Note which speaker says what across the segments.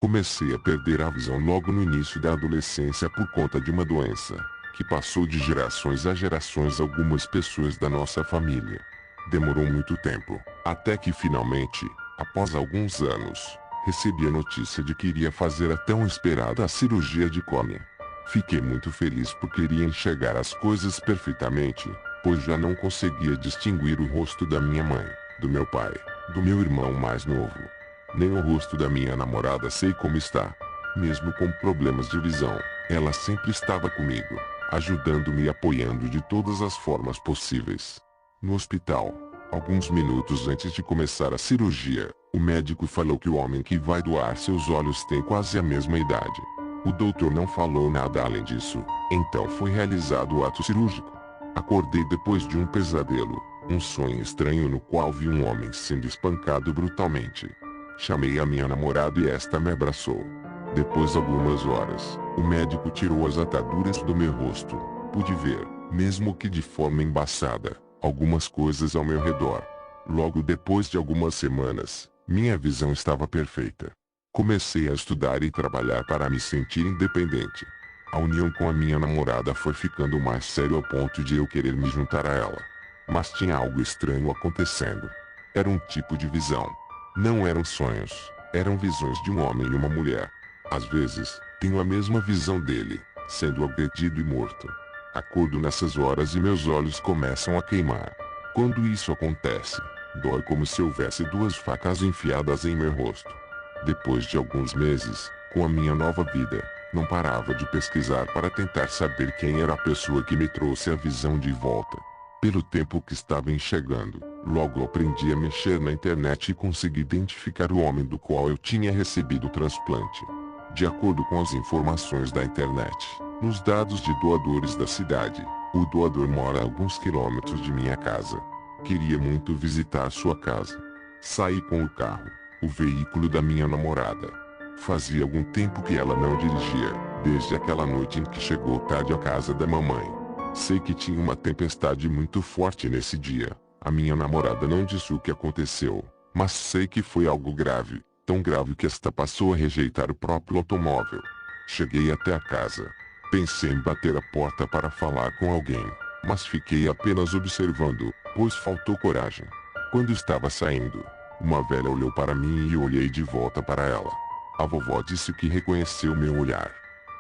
Speaker 1: Comecei a perder a visão logo no início da adolescência por conta de uma doença, que passou de gerações a gerações algumas pessoas da nossa família. Demorou muito tempo, até que finalmente, após alguns anos, recebi a notícia de que iria fazer a tão esperada cirurgia de córnea. Fiquei muito feliz porque iria enxergar as coisas perfeitamente, pois já não conseguia distinguir o rosto da minha mãe, do meu pai, do meu irmão mais novo. Nem o rosto da minha namorada sei como está. Mesmo com problemas de visão, ela sempre estava comigo, ajudando-me e apoiando de todas as formas possíveis. No hospital, alguns minutos antes de começar a cirurgia, o médico falou que o homem que vai doar seus olhos tem quase a mesma idade. O doutor não falou nada além disso, então foi realizado o ato cirúrgico. Acordei depois de um pesadelo, um sonho estranho no qual vi um homem sendo espancado brutalmente. Chamei a minha namorada e esta me abraçou. Depois de algumas horas, o médico tirou as ataduras do meu rosto. Pude ver, mesmo que de forma embaçada, algumas coisas ao meu redor. Logo depois de algumas semanas, minha visão estava perfeita. Comecei a estudar e trabalhar para me sentir independente. A união com a minha namorada foi ficando mais sério ao ponto de eu querer me juntar a ela. Mas tinha algo estranho acontecendo. Era um tipo de visão. Não eram sonhos, eram visões de um homem e uma mulher. Às vezes, tenho a mesma visão dele, sendo agredido e morto. Acordo nessas horas e meus olhos começam a queimar. Quando isso acontece, dói como se houvesse duas facas enfiadas em meu rosto. Depois de alguns meses, com a minha nova vida, não parava de pesquisar para tentar saber quem era a pessoa que me trouxe a visão de volta. Pelo tempo que estava enxergando, logo aprendi a mexer na internet e consegui identificar o homem do qual eu tinha recebido o transplante. De acordo com as informações da internet, nos dados de doadores da cidade, o doador mora a alguns quilômetros de minha casa. Queria muito visitar sua casa. Saí com o carro, o veículo da minha namorada. Fazia algum tempo que ela não dirigia, desde aquela noite em que chegou tarde à casa da mamãe. Sei que tinha uma tempestade muito forte nesse dia. A minha namorada não disse o que aconteceu, mas sei que foi algo grave, tão grave que esta passou a rejeitar o próprio automóvel. Cheguei até a casa. Pensei em bater a porta para falar com alguém, mas fiquei apenas observando, pois faltou coragem. Quando estava saindo, uma velha olhou para mim e eu olhei de volta para ela. A vovó disse que reconheceu meu olhar.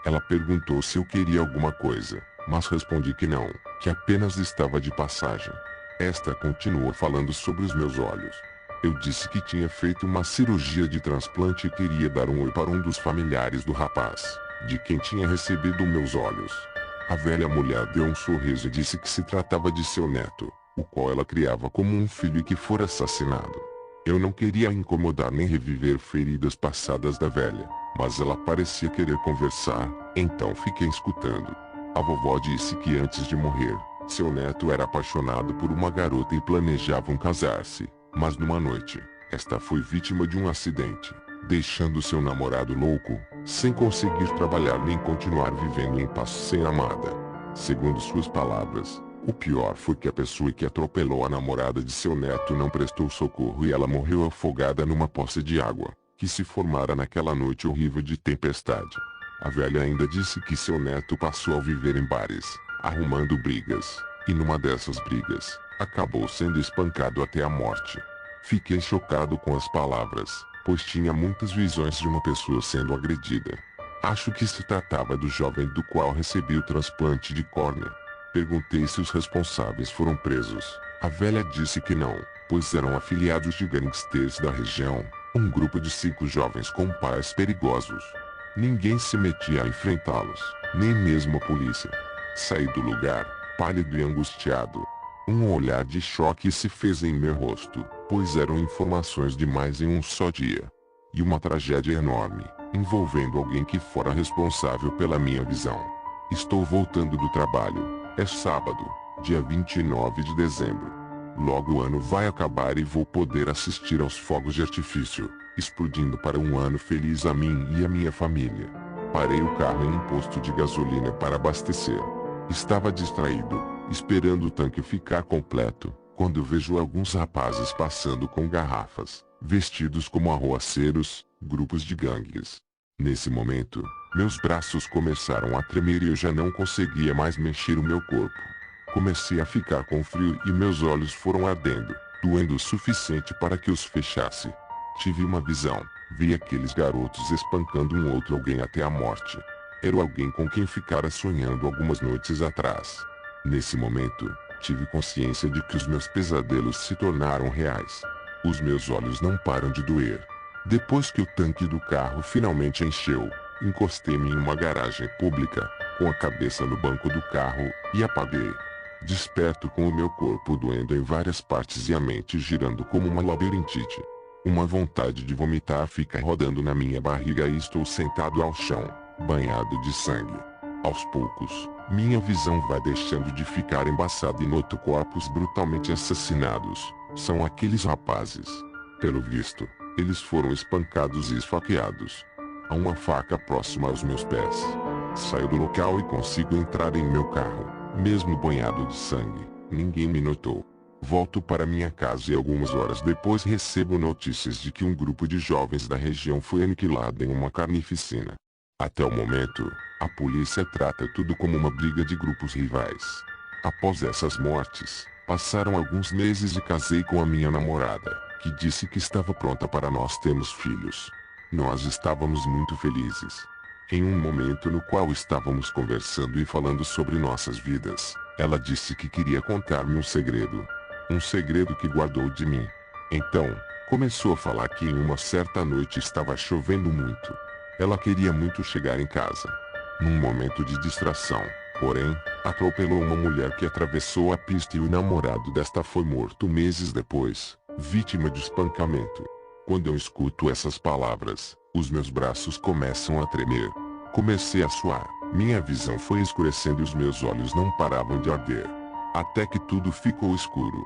Speaker 1: Ela perguntou se eu queria alguma coisa, mas respondi que não, que apenas estava de passagem. Esta continuou falando sobre os meus olhos. Eu disse que tinha feito uma cirurgia de transplante e queria dar um oi para um dos familiares do rapaz, de quem tinha recebido meus olhos. A velha mulher deu um sorriso e disse que se tratava de seu neto, o qual ela criava como um filho e que fora assassinado. Eu não queria incomodar nem reviver feridas passadas da velha, mas ela parecia querer conversar, então fiquei escutando. A vovó disse que antes de morrer, seu neto era apaixonado por uma garota e planejavam casar-se, mas numa noite, esta foi vítima de um acidente, deixando seu namorado louco, sem conseguir trabalhar nem continuar vivendo em paz sem a amada. Segundo suas palavras, o pior foi que a pessoa que atropelou a namorada de seu neto não prestou socorro e ela morreu afogada numa poça de água, que se formara naquela noite horrível de tempestade. A velha ainda disse que seu neto passou a viver em bares, arrumando brigas, e numa dessas brigas, acabou sendo espancado até a morte. Fiquei chocado com as palavras, pois tinha muitas visões de uma pessoa sendo agredida. Acho que se tratava do jovem do qual recebi o transplante de córnea. Perguntei se os responsáveis foram presos. A velha disse que não, pois eram afiliados de gangsters da região, um grupo de 5 jovens com pais perigosos. Ninguém se metia a enfrentá-los, nem mesmo a polícia. Saí do lugar, pálido e angustiado. Um olhar de choque se fez em meu rosto, pois eram informações demais em um só dia. E uma tragédia enorme, envolvendo alguém que fora responsável pela minha visão. Estou voltando do trabalho. É sábado, dia 29 de dezembro. Logo o ano vai acabar e vou poder assistir aos fogos de artifício, explodindo para um ano feliz a mim e a minha família. Parei o carro em um posto de gasolina para abastecer. Estava distraído, esperando o tanque ficar completo, quando vejo alguns rapazes passando com garrafas, vestidos como arroaceiros, grupos de gangues. Nesse momento, meus braços começaram a tremer e eu já não conseguia mais mexer o meu corpo. Comecei a ficar com frio e meus olhos foram ardendo, doendo o suficiente para que os fechasse. Tive uma visão, vi aqueles garotos espancando um outro alguém até a morte. Era alguém com quem ficara sonhando algumas noites atrás. Nesse momento, tive consciência de que os meus pesadelos se tornaram reais. Os meus olhos não param de doer. Depois que o tanque do carro finalmente encheu, encostei-me em uma garagem pública, com a cabeça no banco do carro, e apaguei. Desperto com o meu corpo doendo em várias partes e a mente girando como uma labirintite. Uma vontade de vomitar fica rodando na minha barriga e estou sentado ao chão, banhado de sangue. Aos poucos, minha visão vai deixando de ficar embaçada e noto corpos brutalmente assassinados. São aqueles rapazes. Pelo visto, eles foram espancados e esfaqueados. Há uma faca próxima aos meus pés. Saio do local e consigo entrar em meu carro. Mesmo banhado de sangue, ninguém me notou. Volto para minha casa e algumas horas depois recebo notícias de que um grupo de jovens da região foi aniquilado em uma carnificina. Até o momento, a polícia trata tudo como uma briga de grupos rivais. Após essas mortes, passaram alguns meses e casei com a minha namorada, que disse que estava pronta para nós termos filhos. Nós estávamos muito felizes. Em um momento no qual estávamos conversando e falando sobre nossas vidas, ela disse que queria contar-me um segredo. Um segredo que guardou de mim. Então, começou a falar que em uma certa noite estava chovendo muito. Ela queria muito chegar em casa. Num momento de distração, porém, atropelou uma mulher que atravessou a pista e o namorado desta foi morto meses depois, vítima de espancamento. Quando eu escuto essas palavras, os meus braços começam a tremer. Comecei a suar, minha visão foi escurecendo e os meus olhos não paravam de arder. Até que tudo ficou escuro.